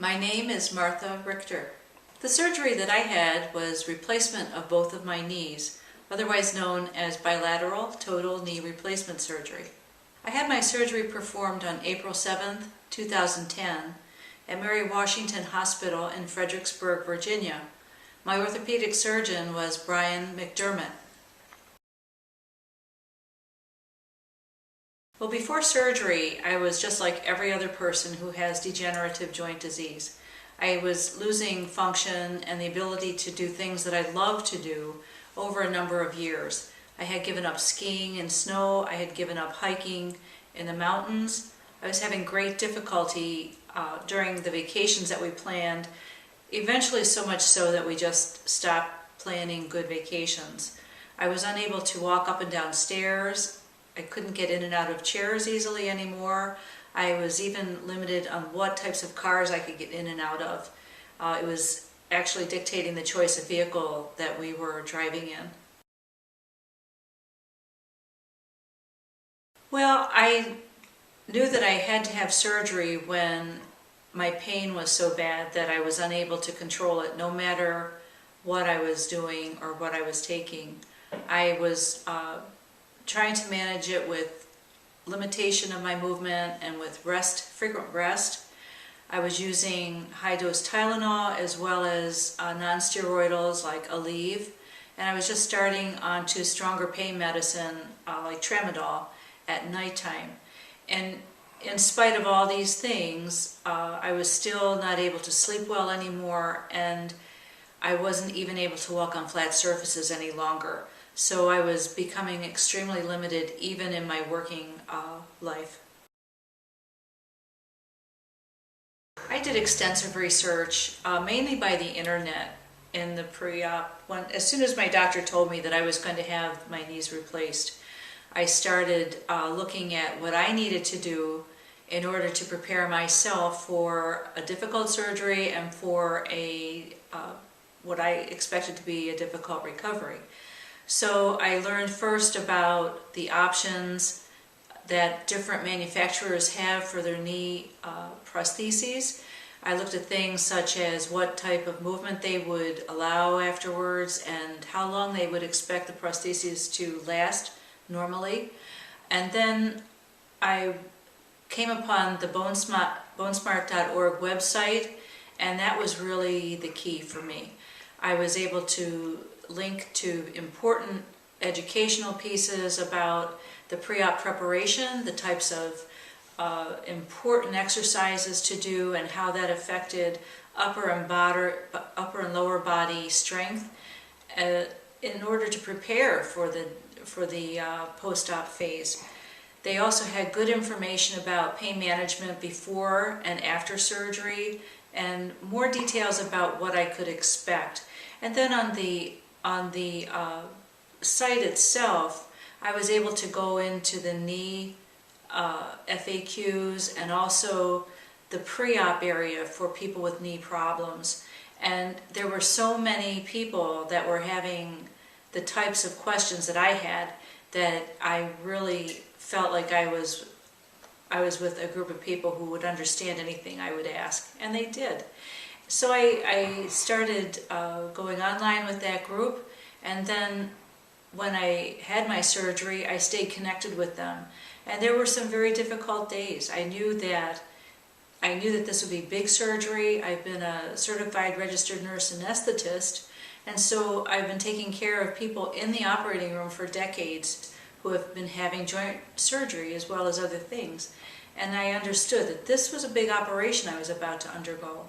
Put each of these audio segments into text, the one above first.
My name is Martha Richter. The surgery that I had was replacement of both of my knees, otherwise known as bilateral total knee replacement surgery. I had my surgery performed on April 7th, 2010 at Mary Washington Hospital in Fredericksburg, Virginia. My orthopedic surgeon was Brian McDermott. Well, before surgery, I was just like every other person who has degenerative joint disease. I was losing function and the ability to do things that I loved to do over a number of years. I had given up skiing in snow, I had given up hiking in the mountains. I was having great difficulty during the vacations that we planned, eventually so much so that we just stopped planning good vacations. I was unable to walk up and down stairs. I couldn't get in and out of chairs easily anymore. I was even limited on what types of cars I could get in and out of. It was actually dictating the choice of vehicle that we were driving in. Well, I knew that I had to have surgery when my pain was so bad that I was unable to control it, no matter what I was doing or what I was taking. I was trying to manage it with limitation of my movement and with frequent rest. I was using high-dose Tylenol as well as non-steroidals like Aleve, and I was just starting onto stronger pain medicine like Tramadol at nighttime. And in spite of all these things, I was still not able to sleep well anymore, and I wasn't even able to walk on flat surfaces any longer. So I was becoming extremely limited even in my working life. I did extensive research, mainly by the internet in the pre-op. As soon as my doctor told me that I was going to have my knees replaced, I started looking at what I needed to do in order to prepare myself for a difficult surgery and for what I expected to be a difficult recovery. So I learned first about the options that different manufacturers have for their knee prostheses. I looked at things such as what type of movement they would allow afterwards and how long they would expect the prostheses to last normally. And then I came upon the BoneSmart.org website, and that was really the key for me. I was able to link to important educational pieces about the pre-op preparation, the types of important exercises to do and how that affected upper and lower body strength in order to prepare for the post-op phase. They also had good information about pain management before and after surgery and more details about what I could expect. And then on the site itself, I was able to go into the knee FAQs and also the pre-op area for people with knee problems. And there were so many people that were having the types of questions that I had that I really felt like I was with a group of people who would understand anything I would ask, and they did. So I started going online with that group, and then when I had my surgery, I stayed connected with them. And there were some very difficult days. I knew that this would be big surgery. I've been a certified registered nurse anesthetist, and so I've been taking care of people in the operating room for decades who have been having joint surgery as well as other things. And I understood that this was a big operation I was about to undergo.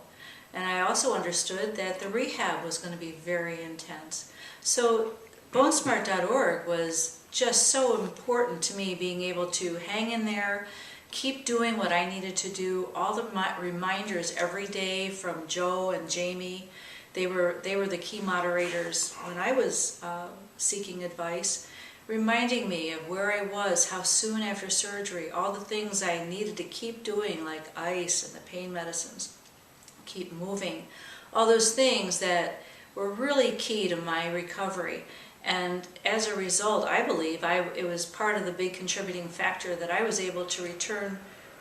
And I also understood that the rehab was going to be very intense. So BoneSmart.org was just so important to me, being able to hang in there, keep doing what I needed to do. All the reminders every day from Joe and Jamie, they were the key moderators when I was seeking advice, reminding me of where I was, how soon after surgery, all the things I needed to keep doing, like ice and the pain medicines, keep moving, all those things that were really key to my recovery. And as a result, I believe it was part of the big contributing factor that I was able to return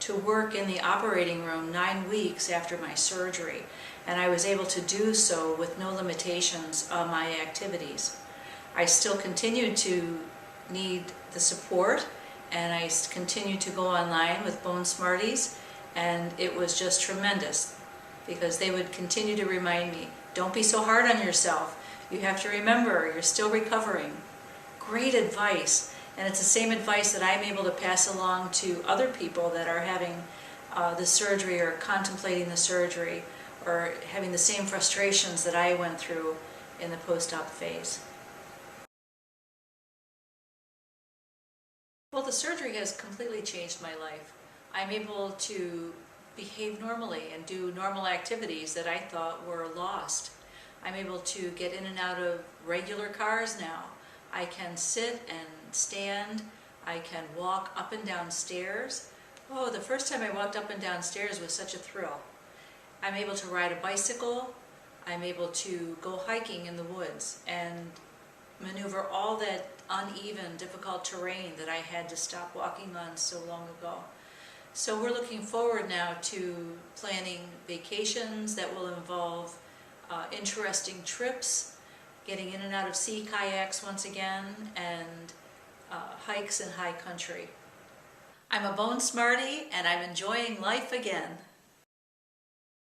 to work in the operating room 9 weeks after my surgery, and I was able to do so with no limitations on my activities. I still continued to need the support, and I continued to go online with BoneSmarties, and it was just tremendous because they would continue to remind me, don't be so hard on yourself. You have to remember, you're still recovering. Great advice, and it's the same advice that I'm able to pass along to other people that are having the surgery or contemplating the surgery or having the same frustrations that I went through in the post-op phase. Well, the surgery has completely changed my life. I'm able to behave normally and do normal activities that I thought were lost. I'm able to get in and out of regular cars now. I can sit and stand. I can walk up and down stairs. Oh, the first time I walked up and down stairs was such a thrill. I'm able to ride a bicycle. I'm able to go hiking in the woods and maneuver all that uneven, difficult terrain that I had to stop walking on so long ago. So we're looking forward now to planning vacations that will involve interesting trips, getting in and out of sea kayaks once again, and hikes in high country. I'm a Bone Smarty, and I'm enjoying life again.